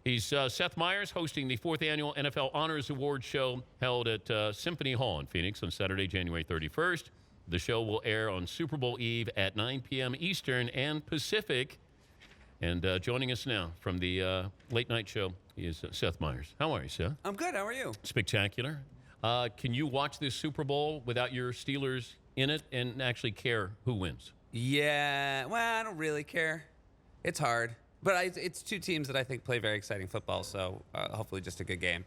He's Seth Meyers hosting the 4th Annual NFL Honors Award Show held at Symphony Hall in Phoenix on Saturday, January 31st. The show will air on Super Bowl Eve at 9 p.m. Eastern and Pacific. And joining us now from the late night show is Seth Meyers. How are you, Seth? I'm good. How are you? Spectacular. Can you watch this Super Bowl without your Steelers in it and actually care who wins? Yeah. Well, I don't really care. It's hard. But it's two teams that I think play very exciting football, so hopefully just a good game.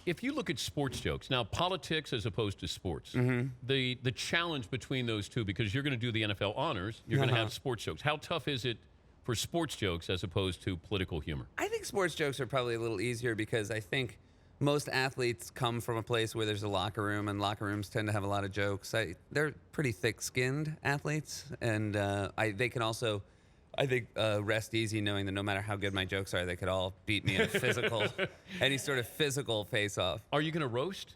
If you look at sports jokes, now politics as opposed to sports, the challenge between those two, because you're going to do the NFL honors, you're going to have sports jokes. How tough is it for sports jokes as opposed to political humor? I think sports jokes are probably a little easier because I think most athletes come from a place where there's a locker room, and locker rooms tend to have a lot of jokes. They're pretty thick-skinned athletes, and they can also, I think, rest easy knowing that no matter how good my jokes are, they could all beat me in a physical, any sort of physical face-off. Are you going to roast?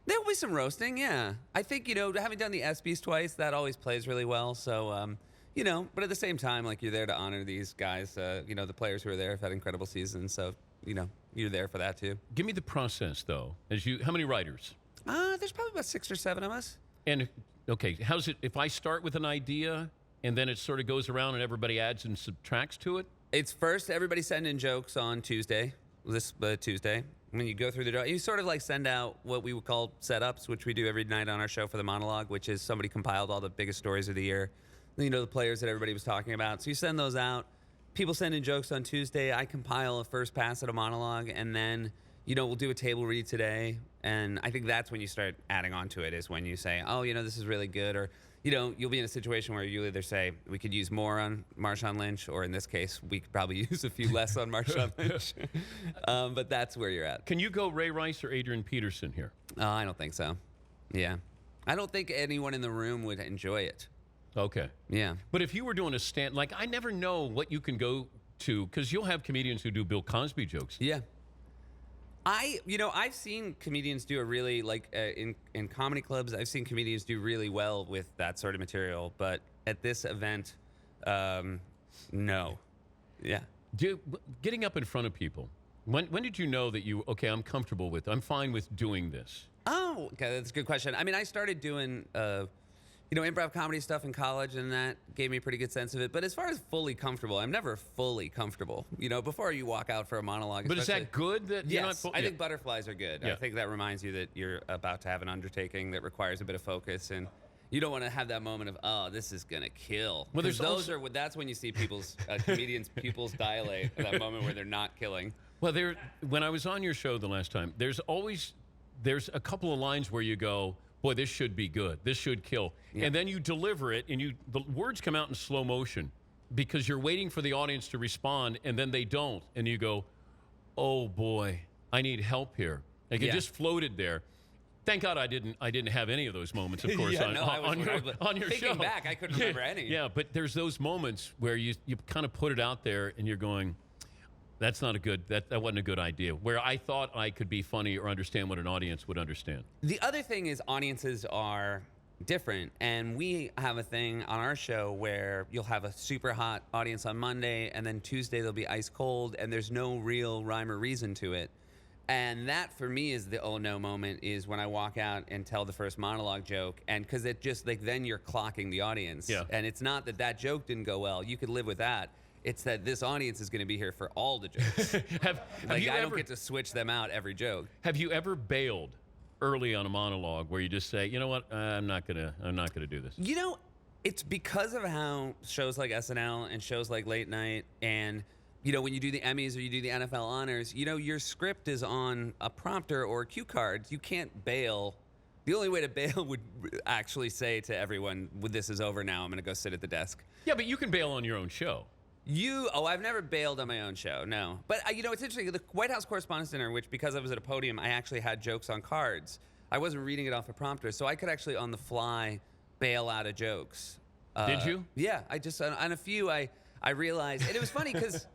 There'll be some roasting, yeah. I think, having done the ESPYs twice, that always plays really well. So, but at the same time, like, you're there to honor these guys. The players who are there have had incredible seasons. So, you're there for that too. Give me the process, though. How many writers? There's probably about 6 or 7 of us. And, okay, how's it, if I start with an idea and then it sort of goes around and everybody adds and subtracts to it? It's first, everybody send in jokes on Tuesday, this Tuesday. When you go through the you sort of like send out what we would call setups, which we do every night on our show for the monologue, which is somebody compiled all the biggest stories of the year. The players that everybody was talking about. So you send those out. People send in jokes on Tuesday. I compile a first pass at a monologue, and then, we'll do a table read today. And I think that's when you start adding on to it, is when you say, oh, this is really good. Or, you'll be in a situation where you either say, we could use more on Marshawn Lynch, or in this case, we could probably use a few less on Marshawn Lynch. But that's where you're at. Can you go Ray Rice or Adrian Peterson here? I don't think so. Yeah. I don't think anyone in the room would enjoy it. Okay. Yeah. But if you were doing a stand, like, I never know what you can go to, because you'll have comedians who do Bill Cosby jokes. Yeah. I've seen comedians do a really, in comedy clubs, I've seen comedians do really well with that sort of material. But at this event, no. Yeah. Getting up in front of people, when did you know that I'm comfortable with, I'm fine with doing this? Oh, okay, that's a good question. I mean, I started doing improv comedy stuff in college, and that gave me a pretty good sense of it. But as far as fully comfortable, I'm never fully comfortable. Before you walk out for a monologue. But is that good? That yes, you're not I think butterflies are good. Yeah. I think that reminds you that you're about to have an undertaking that requires a bit of focus, and you don't want to have that moment of, oh, this is gonna kill. Well, that's when you see people's comedians' pupils dilate. That moment where they're not killing. Well, when I was on your show the last time, there's a couple of lines where you go, boy, this should be good. This should kill. Yeah. And then you deliver it, and the words come out in slow motion because you're waiting for the audience to respond, and then they don't. And you go, oh, boy, I need help here. Like, it just floated there. Thank God I didn't have any of those moments, of course, on your show. Thinking back, I couldn't remember any. Yeah, but there's those moments where you kind of put it out there, and you're going, that's not that wasn't a good idea, where I thought I could be funny or understand what an audience would understand. The other thing is audiences are different, and we have a thing on our show where you'll have a super hot audience on Monday, and then Tuesday they'll be ice cold, and there's no real rhyme or reason to it. And that, for me, is the oh no moment, is when I walk out and tell the first monologue joke, and because it just, then you're clocking the audience. Yeah. And it's not that joke didn't go well. You could live with that. It's that this audience is going to be here for all the jokes. I don't get to switch them out every joke. Have you ever bailed early on a monologue where you just say, you know what, I'm not gonna do this? It's because of how shows like SNL and shows like Late Night, and when you do the Emmys or you do the NFL honors, your script is on a prompter or a cue card. You can't bail. The only way to bail would actually say to everyone, this is over now. I'm going to go sit at the desk. Yeah, but you can bail on your own show. I've never bailed on my own show, no. But, it's interesting. The White House Correspondents' Dinner, which, because I was at a podium, I actually had jokes on cards. I wasn't reading it off a prompter, so I could actually, on the fly, bail out of jokes. Did you? Yeah, I just, on a few, I realized. And it was funny because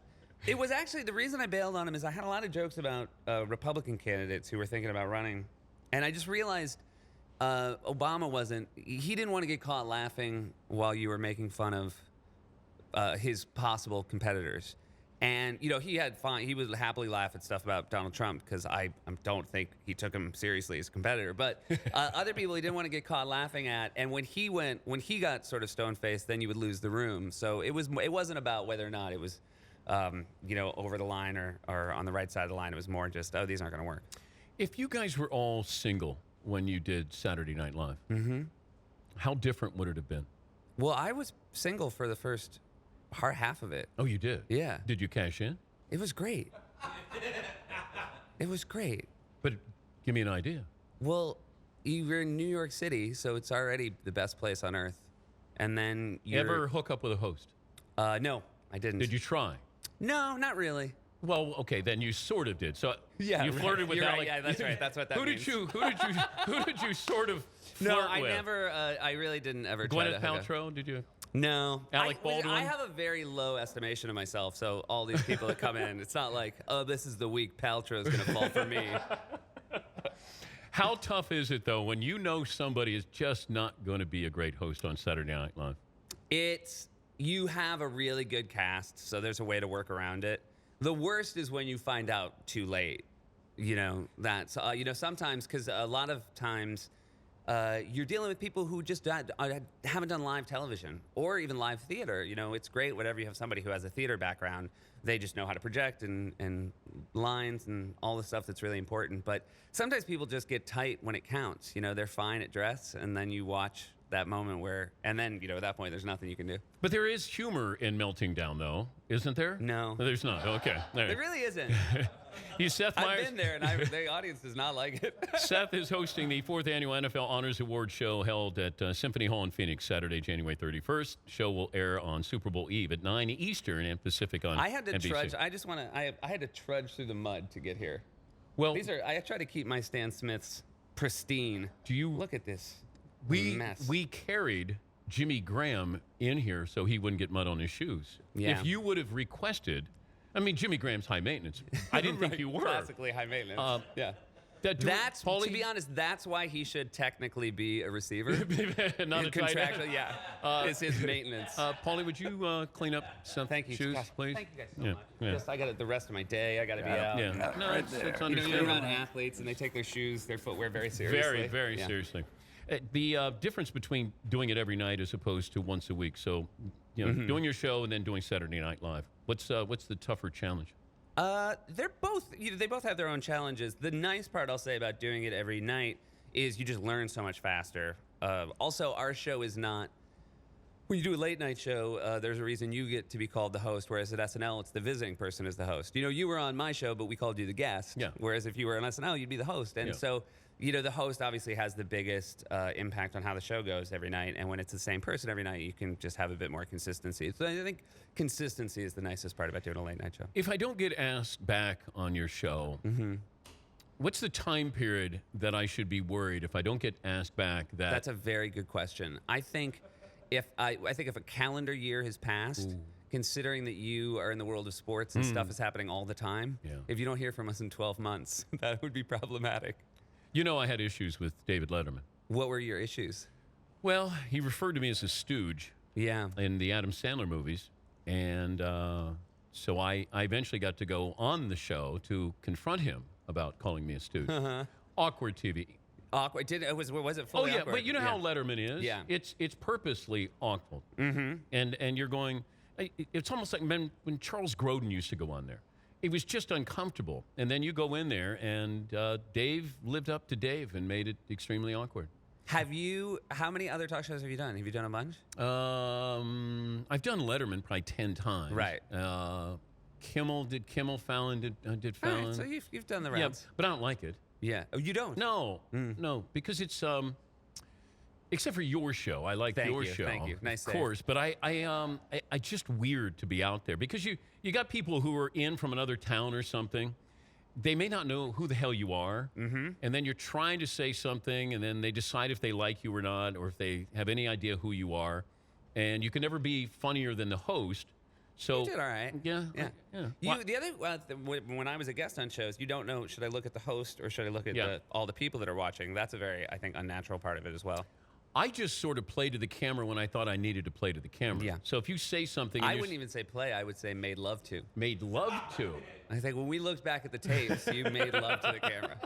it was actually, the reason I bailed on them is I had a lot of jokes about Republican candidates who were thinking about running. And I just realized Obama he didn't want to get caught laughing while you were making fun of his possible competitors. And, you know, he would happily laugh at stuff about Donald Trump because I don't think he took him seriously as a competitor. But other people he didn't want to get caught laughing at. And when he got sort of stone-faced, then you would lose the room. So it wasn't about whether or not it was, you know, over the line or on the right side of the line. It was more just, oh, these aren't going to work. If you guys were all single when you did Saturday Night Live, how different would it have been? Well, I was single for the first half of it. Oh, you did? Yeah. Did you cash in? It was great. It was great. But give me an idea. Well, you're in New York City, so it's already the best place on earth. And then you Ever hook up with a host? No, I didn't. Did you try? No, not really. Well, okay, then you sort of did. So Yeah, you flirted with You're Alec. right. Yeah, that's right. That's what that means. Who did you sort of flirt No, I with? never. I really didn't ever. try Gwyneth to hook up. Paltrow? Did you? No. Alec Baldwin? I have a very low estimation of myself, so all these people that come in, it's not like, oh, this is the week Paltrow is going to fall for me. How tough is it, though, when you know somebody is just not going to be a great host on Saturday Night Live? You have a really good cast, so there's a way to work around it. The worst is when you find out too late. You know, that's, you know, sometimes, because a lot of times you're dealing with people who just haven't done live television or even live theater. You know, it's great whenever you have somebody who has a theater background. They just know how to project and lines and all the stuff that's really important. But sometimes people just get tight when it counts. You know, they're fine at dress, and then you watch that moment and then, you know, at that point, there's nothing you can do. But there is humor in Melting Down, though, isn't there? No. There's not. Okay. There really isn't. He's Seth Meyers. I've been there, and the audience does not like it. Seth is hosting the 4th Annual NFL Honors Award Show held at Symphony Hall in Phoenix Saturday, January 31st. Show will air on Super Bowl Eve at 9 Eastern and Pacific on I had to NBC. trudge. I had to trudge through the mud to get here. Well, I try to keep my Stan Smiths pristine. do you Look at this mess. We carried Jimmy Graham in here so he wouldn't get mud on his shoes. Yeah. If you would have requested, I mean, Jimmy Graham's high maintenance. I didn't think you were. Classically high maintenance. Yeah. That's To be honest, that's why he should technically be a receiver. Not a tight end. Contractually, yeah. It's his maintenance. Paulie, would you clean up some Thank you, shoes, gosh, please? Thank you guys so Yeah, much. yeah. Just, I got it the rest of my day. I got to be out. Yeah, no, right it's there. it's You know, understandable. you're around athletes, and they take their shoes, their footwear very seriously. Very, very Yeah. seriously. The difference between doing it every night as opposed to once a week. So, you know, doing your show and then doing Saturday Night Live. What's the tougher challenge? They're both, they both have their own challenges. The nice part I'll say about doing it every night is you just learn so much faster. Also, our show is not, when you do a late night show, there's a reason you get to be called the host, whereas at SNL, it's the visiting person is the host. You know, you were on my show, but we called you the guest. Yeah. Whereas if you were on SNL, you'd be the host. And Yeah. so, you know, the host obviously has the biggest impact on how the show goes every night. And when it's the same person every night, you can just have a bit more consistency. So I think consistency is the nicest part about doing a late night show. If I don't get asked back on your show, what's the time period that I should be worried if I don't get asked back? That's a very good question. I think if a calendar year has passed, considering that you are in the world of sports and stuff is happening all the time, Yeah. if you don't hear from us in 12 months, that would be problematic. You know, I had issues with David Letterman. What were your issues? Well, he referred to me as a stooge Yeah. in the Adam Sandler movies. And so I eventually got to go on the show to confront him about calling me a stooge. Awkward TV. Awkward. Was it Oh, fully yeah, awkward? but you know how Letterman is? Yeah. It's purposely awkward. And you're going, it's almost like when Charles Grodin used to go on there. It was just uncomfortable. And then you go in there, and Dave lived up to Dave and made it extremely awkward. How many other talk shows have you done? Have you done a bunch? I've done Letterman probably 10 times. Right. Kimmel did Kimmel. Fallon did All Fallon. right, so you've done the Yeah, rounds. but I don't like it. Yeah. Oh, you don't? No, no, because it's except for your show. I like Thank your you, show, thank you. Nice of save. course. But I just weird to be out there because you got people who are in from another town or something. They may not know who the hell you are, and then you're trying to say something, and then they decide if they like you or not, or if they have any idea who you are, and you can never be funnier than the host. So You did all right. Yeah, Yeah. Well, The other when I was a guest on shows, you don't know, should I look at the host or should I look at Yeah. all the people that are watching? That's a very, I think, unnatural part of it as well. I just sort of play to the camera when I thought I needed to play to the camera. Yeah. So if you say something, and I you're wouldn't even say play. I would say made love to. made love to. I think when we looked back at the tapes, you made love to the camera.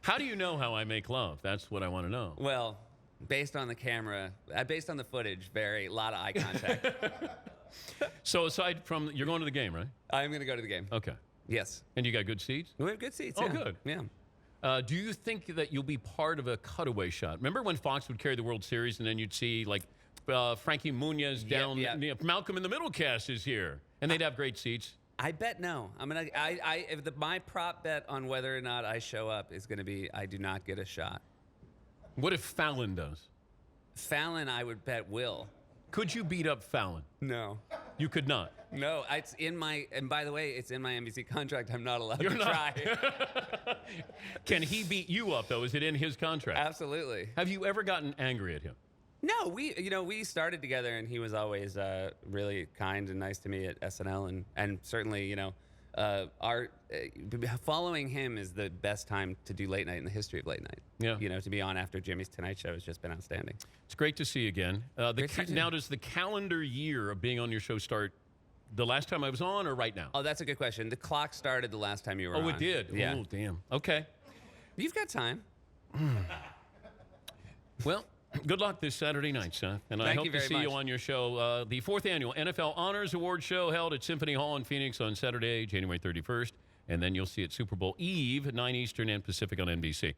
How do you know how I make love? That's what I want to know. Well, based on the camera, based on the footage, a lot of eye contact. So aside from, you're going to the game, right? I'm going to go to the game. Okay. Yes. And you got good seats? We have good seats. Oh, yeah. good. Yeah. Do you think that you'll be part of a cutaway shot? Remember when Fox would carry the World Series and then you'd see like Frankie Muniz down, Malcolm in the Middle cast is here, and they'd have great seats? I bet no. My prop bet on whether or not I show up is going to be I do not get a shot. What if Fallon does? Fallon, I would bet will. Could you beat up Fallon? No. You could not. No, it's in my, and by the way, it's in my NBC contract. I'm not allowed You're to not. try. Can he beat you up, though? Is it in his contract? Absolutely. Have you ever gotten angry at him? No, we started together, and he was always really kind and nice to me at SNL, and certainly, following him is the best time to do late night in the history of late night. Yeah. To be on after Jimmy's Tonight Show has just been outstanding. It's great to see you again. Great to see you too. Now, does the calendar year of being on your show start the last time I was on or right now? Oh, that's a good question. The clock started the last time you were on. Oh, it did? Yeah. Oh, damn. Okay. You've got time. Well, good luck this Saturday night, Seth. And I Thank hope you to very see you much. on your show. The 4th Annual NFL Honors Award Show held at Symphony Hall in Phoenix on Saturday, January 31st. And then you'll see it Super Bowl Eve at 9 Eastern and Pacific on NBC.